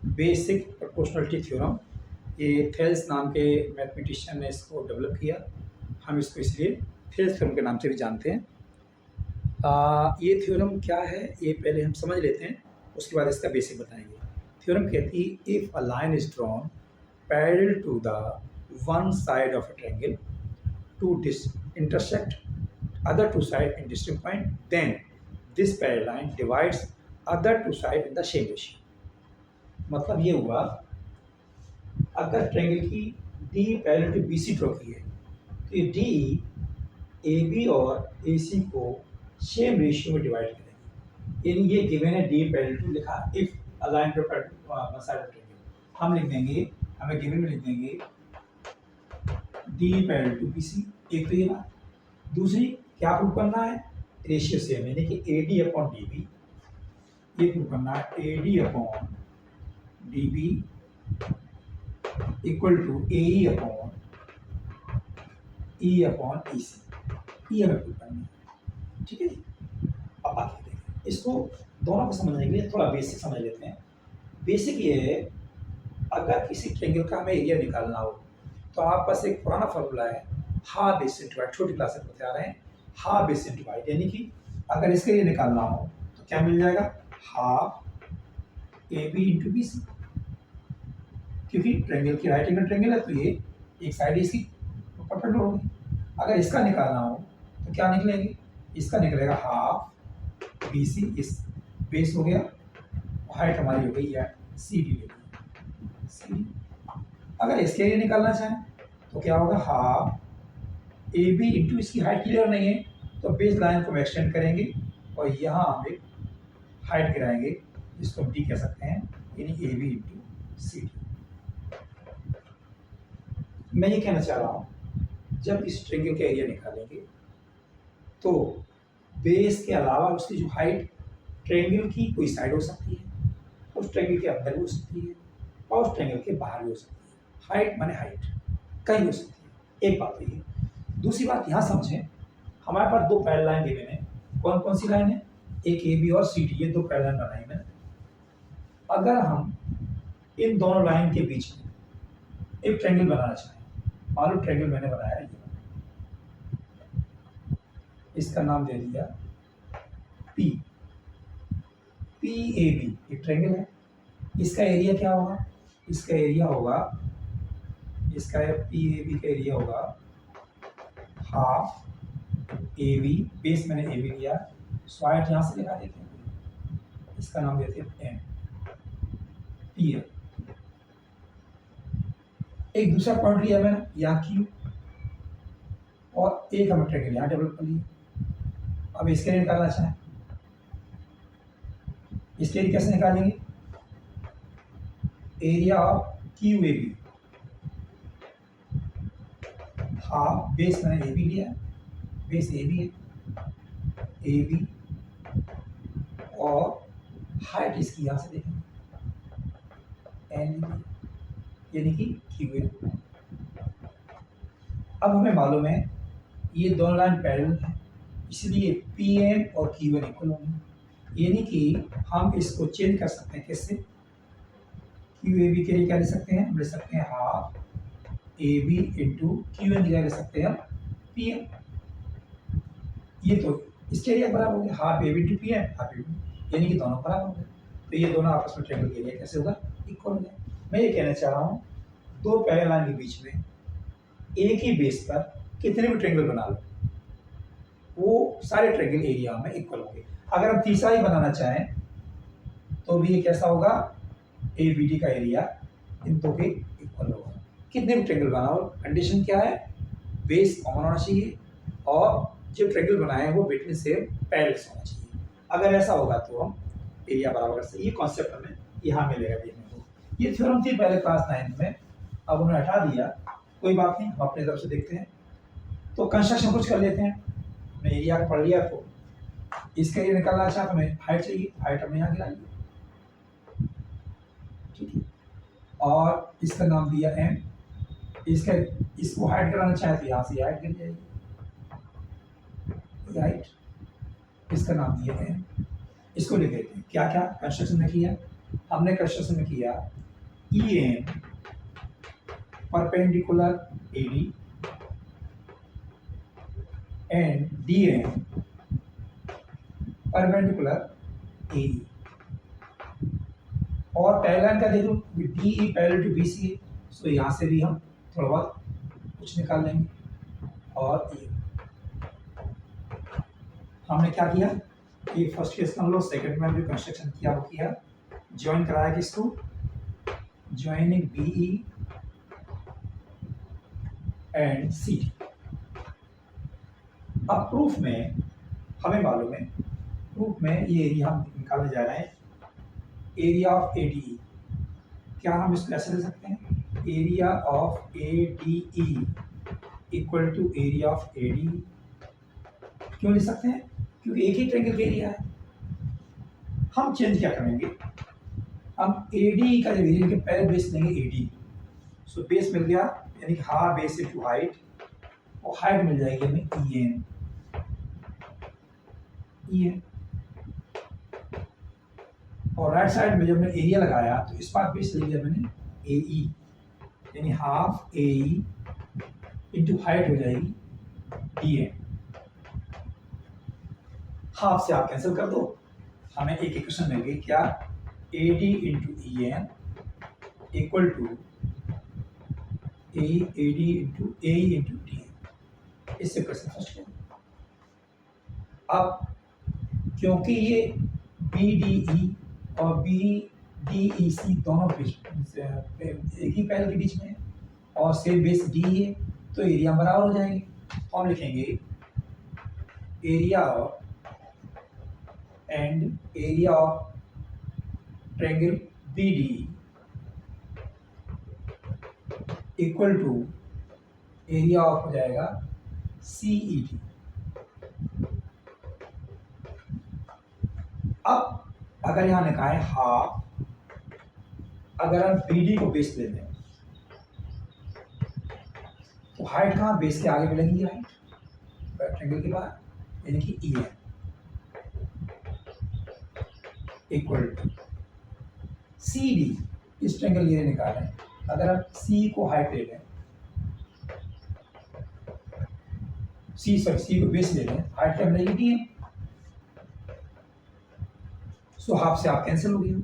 Basic proportionality theorem. ये Thales नाम के मैथमेटिशियन ने इसको डेवलप किया। हम इसको इसलिए थेल्स थ्योरम के नाम से भी जानते हैं। ये थ्योरम क्या है ये पहले हम समझ लेते हैं, उसके बाद इसका बेसिक बताएंगे। थ्योरम कहती है if a line is drawn parallel to the one side of a triangle to intersect other two sides in distinct point, then this parallel line divides other two sides in the same ratio। मतलब ये हुआ, अगर triangle की D parallel to B C draw की है तो ये D A B और ए सी को सेम रेशियो में डिवाइड करेंगे। यानी ये गिवन है डी पैरेलल टू, लिखा if a line draw parallel side of triangle, हम लिख देंगे, हमें गिवन में लिख देंगे D parallel to B C. एक तो ये बात। दूसरी क्या प्रूव करना है, रेशियो सेम, यानी कि A D upon D B, ये प्रूव करना है A D upon D B equal to A E upon E upon E C, ये हमें प्रूव करना है। ठीक है जी। अब बात करते हैं इसको, दोनों को समझने के लिए थोड़ा बेसिक समझ लेते हैं। बेसिक ये है, अगर किसी ट्रायंगल का हमें एरिया निकालना हो तो आप पास एक पुराना फॉर्मूला है, हाफ बेस इंटू हाइट, छोटी क्लास में बता रहे हैं, हाफ बेस इंटू हाइट, यानी कि अगर इसके लिए निकालना हो तो क्या मिल जाएगा, half A B into B C. क्योंकि ट्रायंगल की राइट एंगल ट्रायंगल है तो ये एक साइड इसकी परपेंडिकुलर होगी। अगर इसका निकालना हो तो क्या निकलेंगे, इसका निकलेगा हाफ बी सी, इस बेस हो गया, हाइट हमारी हो गई है सी डी ले सी। अगर इसके लिए निकालना चाहें तो क्या होगा, हाफ ए बी इंटू, इसकी हाइट क्लियर नहीं है तो बेस लाइन को हम एक्सटेंड करेंगे और यहाँ हम एक हाइट गिराएंगे जिसको हम डी कह सकते हैं, यानी A B into C D. मैं ये कहना चाह रहा हूँ, जब इस ट्रायंगल का एरिया निकालेंगे तो बेस के अलावा उसकी जो हाइट, ट्रायंगल की कोई साइड हो सकती है, उस ट्रायंगल के अंदर भी हो सकती है और उस ट्रायंगल के बाहर भी हो सकती है। हाइट माने हाइट कहीं हो सकती है, एक बात है। दूसरी बात यहाँ समझें, हमारे पास दो पैरेलल लाइन गिवन है। कौन कौन सी लाइन है, एक ए बी और सी डी, ये दो पैरेलल लाइन बनाई मैंने। अगर हम इन दोनों लाइन के बीच में एक ट्रायंगल बनाना चाहें, मान लो ट्रायंगल मैंने बनाया ये, इसका नाम दे दिया पी, पी ए बी एक ट्रायंगल है। इसका एरिया क्या होगा, इसका एरिया होगा, इसका पी ए बी का एरिया होगा हाफ ए बी, बेस मैंने ए बी लिया, स्वाइट यहाँ से लगा देते हैं, इसका नाम देते हैं एम पी एम। एक दूसरा पॉइंट लिया मैंने यहाँ क्यू, और एक हमें ट्रायंगल यहाँ डेवलप कर लिया। अब इसके लिए निकालना चाहें, इसके लिए कैसे निकालेंगे, area of Q A B, half base मैंने ए बी लिया, बेस ए बी है, ए बी और हाइट इसकी यहाँ से देखेंगे एन, यानी कि क्यू ए। अब हमें मालूम है ये दोनों लाइन पैरेलल है, इसलिए पी एम और क्यू एन इक्वल होंगे, यानी कि हम इसको चेंज कर सकते हैं। कैसे, क्यू ए बी के लिए क्या ले सकते हैं, हम ले सकते हैं half A B into Q N, ले सकते हैं पी एम। ये तो इसके एरिया बराबर हो गया, half A B into P M, half A B, यानी कि दोनों बराबर हो गए। तो ये दोनों आपस में ट्रायंगल के एरिया कैसे होगा, इक्वल हो गया। मैं ये कहना चाह रहा हूँ, दो पैरेलल लाइन के बीच में एक ही बेस पर कितने भी ट्रायंगल बना लो, वो सारे ट्रायंगल एरिया में इक्वल होंगे। अगर हम तीसरा ही बनाना चाहें तो भी ये कैसा होगा, ए बी डी का एरिया इन दो के इक्वल होगा। कितने भी ट्रायंगल बनाओ, कंडीशन क्या है, बेस कॉमन होना चाहिए और जो ट्रायंगल बनाए हैं वो बिटवीन सेम पैरेलल होना चाहिए। अगर ऐसा होगा तो हम एरिया बराबर कर सकते। ये कॉन्सेप्ट हमें यहाँ मिलेगा देखने को। ये थ्योरम थी पहले क्लास 9 में, अब उन्हें हटा दिया, कोई बात नहीं, हम अपने तरफ से देखते हैं। तो कंस्ट्रक्शन कुछ कर लेते हैं। हमने एरिया पढ़ लिया, तो इसका एरिया निकालना चाहे तो हमें हाइट चाहिए, हाइट हमने यहाँ गिराई, ठीक है, और इसका नाम दिया एम। इसका इसको हाइट कराना चाहे तो यहाँ से हाइट गिर जाएगी, हाइट, इसका नाम दिया एम। इसको लिख देते हैं, क्या क्या कंस्ट्रक्शन में किया, हमने कंस्ट्रक्शन में किया E N perpendicular A D and D N perpendicular A E, और पहला इनका देखो D E parallel to B C है, सो यहाँ से भी हम थोड़ा बहुत कुछ निकाल लेंगे। और ये हमने क्या किया, ये फर्स्ट केस में हम लोग सेकेंड में जो कंस्ट्रक्शन किया वो किया, ज्वाइन कराया किसको, joining B E and C D. अब प्रूफ में हमें मालूम है, प्रूफ में ये एरिया हम निकालने जा रहे हैं, area of A D E. क्या हम इसको ऐसे ले सकते हैं, area of A D E equal to area of A D. क्यों ले सकते हैं, क्योंकि एक ही ट्रायंगल का एरिया है। हम चेंज क्या करेंगे, हम ए डी का जब एरिया के पहले बेस लेंगे ए डी, सो बेस मिल गया, यानी कि हाफ बेस इनटू हाइट, और हाइट मिल जाएगी हमें ई एन। और राइट साइड में जब मैंने एरिया लगाया तो इस बार बेस ले लिया मैंने ए ई, यानी हाफ ए ई इंटू हाइट हो जाएगी डी एन। हाफ से आप कैंसिल कर दो, हमें एक इक्वेशन मिल गई क्या, A D into E N equal to A D into A into D N. इससे क्वेश्चन फर्स्ट किया। अब क्योंकि ये बी डी ई और बी डी ई सी दोनों एक ही पैनल के बीच में है और सेम बेस डी है, तो एरिया बराबर हो जाएंगे। तो हम लिखेंगे area of and area of triangle B D equal to area of हो जाएगा सी ई डी। अब अगर यहाँ लिखा है हाफ, अगर हम बी डी को बेस ले लें तो हाइट कहाँ, बेस के आगे मिलेगी हाइट ट्रायंगल के बाद, यानी कि E N equal to C D. इस ट्रायंगल ये निकालें, अगर हम सी को हाइट ले लें, सी को बेस ले लें, हाइट क्या मिलेगी डी एन। सो हाफ से आप कैंसिल हो गया,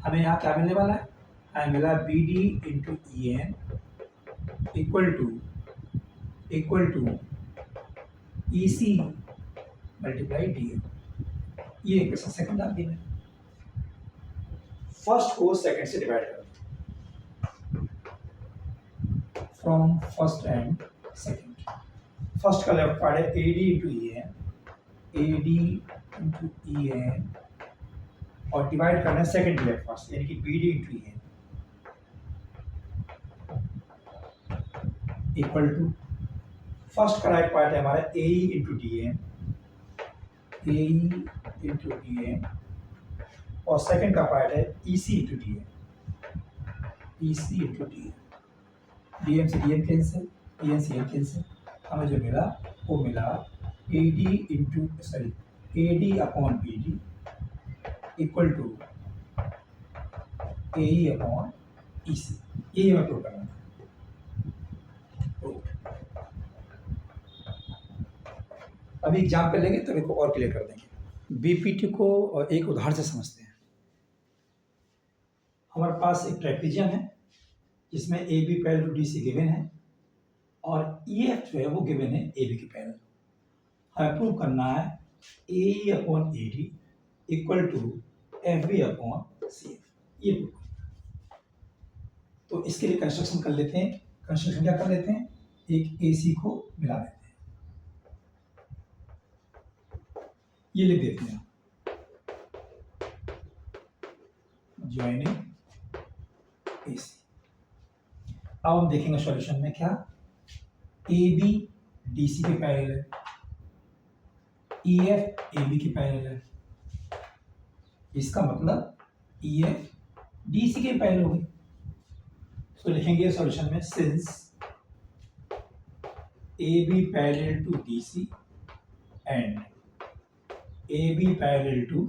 हमें यहाँ क्या मिलने वाला है, हमें मिला B D into E N equal to E C multiply D N. ये इक्वेशन सेकंड आ गई है। फर्स्ट को सेकंड से डिवाइड कर from first and second. First का लेफ्ट पार्ट है A D into E N, A D into E N, और डिवाइड करना है सेकंड लेफ्ट पार्ट, यानी कि B D into E N equal to first का राइट पार्ट है हमारा ए into D N, A into D N, और second का पार्ट है E C into D N, E C into D N. D N से D N cancel, D N से N cancel, हमें जो मिला वो मिला A D into A D upon B D equal to A E upon E C. यही हमें prove करना था। अभी एग्जाम्पल लेंगे तो इसको और क्लियर कर देंगे। बीपीटी को एक उदाहरण से समझते हैं। हमारे पास एक ट्रेपेजियम है जिसमें A B parallel to D C given है, और ई एफ जो है वो गिवन है ए बी के पैरेलल। हमें प्रूव करना है A E upon A D equal to F B upon C F. ये प्रूव करना, तो इसके लिए कंस्ट्रक्शन कर लेते हैं। कंस्ट्रक्शन क्या कर लेते हैं, एक ए सी को मिला देते हैं, ये लिख देते हैं ज्वाइनिंग ए सी। अब हम देखेंगे सॉल्यूशन में क्या, ए बी डी सी के पैरेलल है, ई एफ ए बी के पैरेलल है, इसका मतलब ई एफ डी सी के पैरेलल होगी। तो लिखेंगे सॉल्यूशन में since A B parallel to D C and A B parallel to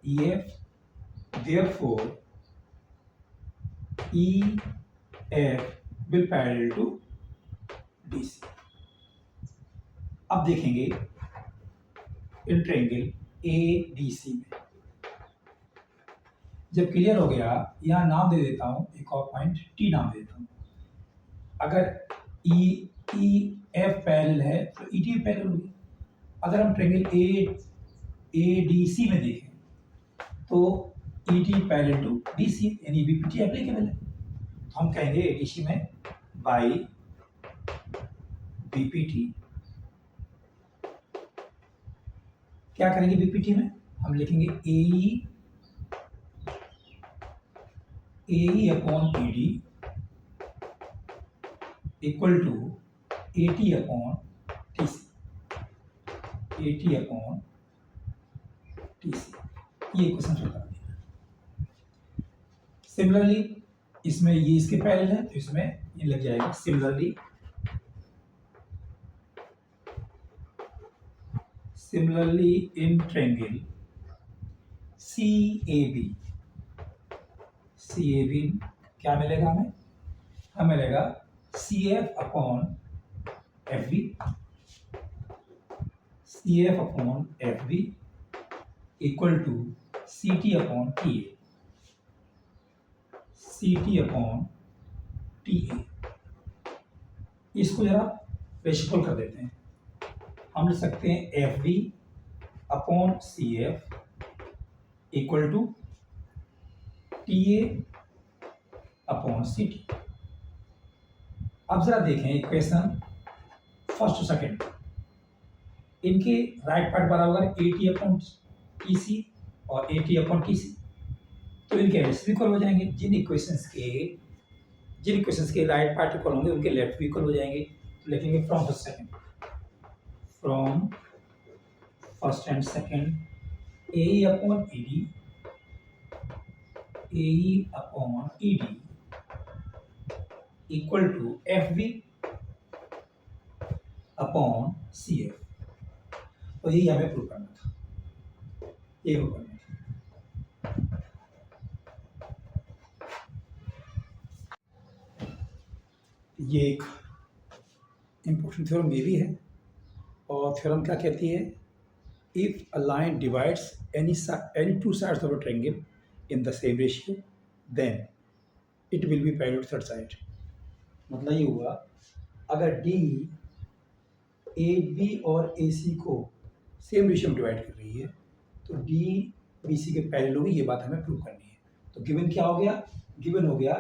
E F therefore EF will parallel to DC. अब देखेंगे इन ट्रायंगल ADC में। जब क्लियर हो गया, यहाँ नाम दे देता हूँ, एक और पॉइंट T नाम दे देता हूँ। अगर EF पैरेलल है तो ET पैरेलल होगी। अगर हम ट्रायंगल ADC में देखें तो ET पैरेलल टू DC यानी BPT एप्लीकेबल है। तो हम कहेंगे ADC में बाई BPT। क्या करेंगे BPT में? हम लिखेंगे AE upon ED equal to AT upon TC। AT upon TC, ये इक्वेशन बता देना। सिमिलरली इसमें ये इसके पैरेलल है तो इसमें ये लग जाएगा। सिमिलरली इन ट्रायंगल CAB क्या मिलेगा हमें? हमें मिलेगा CF upon FB equal to CT upon TA। इसको जरा रेशिप्रोकल कर देते हैं। हम लिख सकते हैं FB upon CF equal to TA upon CT। अब जरा देखें इक्वेशन फर्स्ट और सेकेंड, इनके राइट पार्ट बराबर AT अपॉन TC और AT अपॉन TC, तो इनके एलिप्स इक्वल हो जाएंगे। जिन इक्वेशंस के राइट पार्ट इक्वल होंगे उनके लेफ्ट भी इक्वल हो जाएंगे। तो लिखेंगे from first and second AE upon ED equal to FB upon CF। तो यही हमें प्रूव करना था, ये प्रूव करना था। ये एक इम्पोर्टेंट थ्योरम ये भी है। और थ्योरम क्या कहती है? If a line divides any two sides of a triangle in the same ratio then it will be parallel to third side. मतलब ये हुआ, अगर D AB और AC को सेम रेशियो में डिवाइड कर रही है तो D BC के पैरेलल होगी। ये बात हमें प्रूव करनी है। तो गिवन क्या हो गया? गिवन हो गया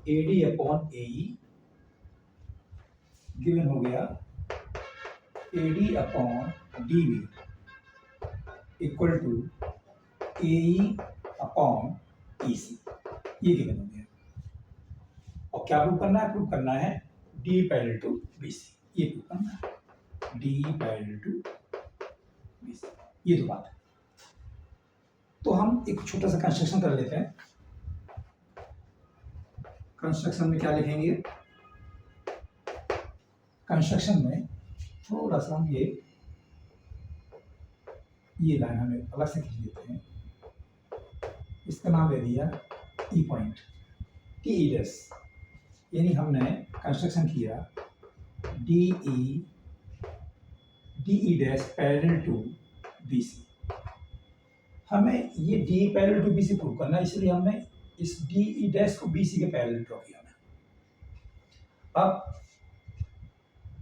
AD अपॉन AE, गिवन हो गया AD upon DB equal to AE upon EC। ये गिवन हो गया। और क्या प्रूव करना है? प्रूव करना है D पैरेलल टू BC। ये प्रूव करना है D पैरेलल टू BC। ये तो बात है। तो हम एक छोटा सा कंस्ट्रक्शन कर लेते हैं। कंस्ट्रक्शन में क्या लिखेंगे? कंस्ट्रक्शन में थोड़ा सा हम ये लाइन हमें अलग से खींच देते हैं। इसका नाम दे दिया E पॉइंट, TE डैश। यानी हमने कंस्ट्रक्शन किया DE dash parallel to BC। हमें ये DE parallel to BC prove करना है, इसलिए हमने इस DE डैश को BC के पैरेलल ड्रॉ किया। अब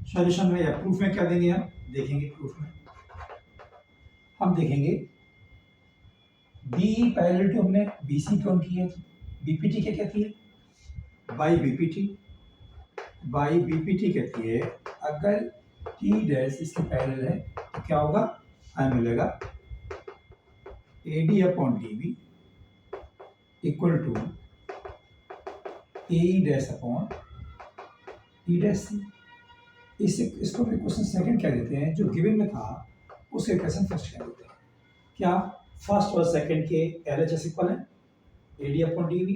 सॉल्यूशन में या प्रूफ में क्या देंगे? हम देखेंगे प्रूफ में हम देखेंगे DE पैरेलल टू हमने BC ड्रॉ की है। BPT क्या कहती है? बाई BPT कहती है अगर T डैश इसके पैरेलल है तो क्या होगा? हमें मिलेगा AD upon DB equal to AE dash upon E dash C। इसको भी क्वेश्चन सेकंड कह देते हैं। जो गिवन में था उसे क्वेश्चन फर्स्ट कह देते हैं। क्या फर्स्ट और सेकंड के LHS इक्वल है AD अपॉन DB।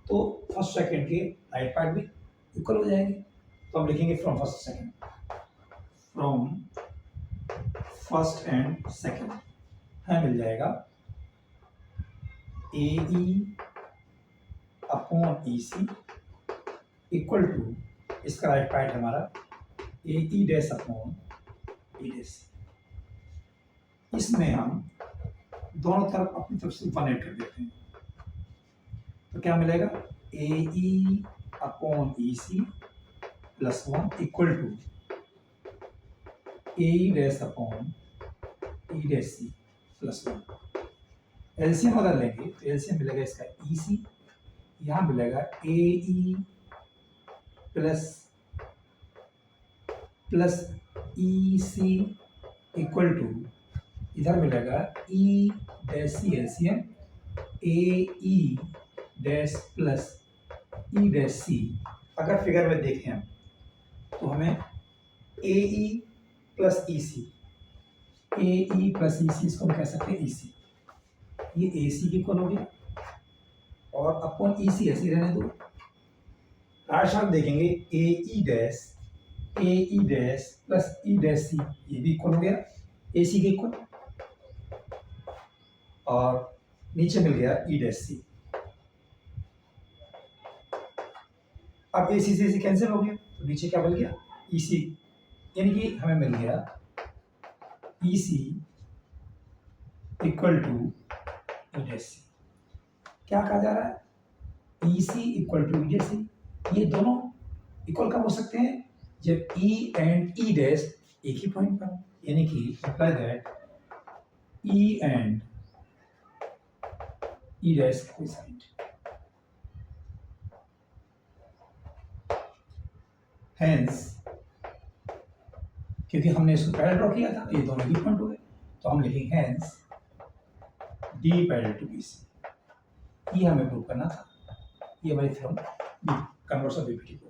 तो फर्स्ट सेकंड के राइट पार्ट भी इक्वल हो जाएंगे। तो हम लिखेंगे फ्रॉम फर्स्ट एंड सेकंड हमें मिल जाएगा A E upon E C equal to, इसका राइट पार्ट हमारा A E dash upon E dash. इसमें हम दोनों तरफ अपनी तरफ से 1 ऐड कर देते हैं, तो क्या मिलेगा, A E upon E C plus 1 equal to A E dash upon E dash C plus 1। LCM अगर लेंगे तो एलसीएम मिलेगा इसका ई सी, यहाँ मिलेगा A E plus E C equal to, इधर मिलेगा E dash C LCM A E dash plus E dash C. अगर फिगर में देखें हम तो हमें ए ई प्लस ई सी, ए ई प्लस ई सी, इसको हम कह सकते हैं ई सी, ये ए सी की इक्वल हो गया और अपॉन ई सी ऐसे रहने दो। राइट साइड देखेंगे A E dash plus E dash C, ये भी इक्वल हो गया ए सी के इक्वल, और नीचे मिल गया ई डैश सी। अब ए सी से कैंसिल हो गया तो नीचे क्या मिल गया, ई सी, यानी कि हमें मिल गया ई C equal to E dash सी। क्या कहा जा रहा है, E C equal to E dash C. ये दोनों इक्वल कब हो सकते हैं, जब ई एंड ई डैश एक ही पॉइंट पर, यानी कि imply that E and E dash coefficient. Hence, क्योंकि हमने इसको पैरेलल ड्रॉ किया था, ये दोनों भी पॉइंट हो गए, तो हम लिखेंगे hence D parallel to B C. ये हमें प्रूव करना था, ये हमारी थ्योरम कन्वर्स ऑफ बीपीटी।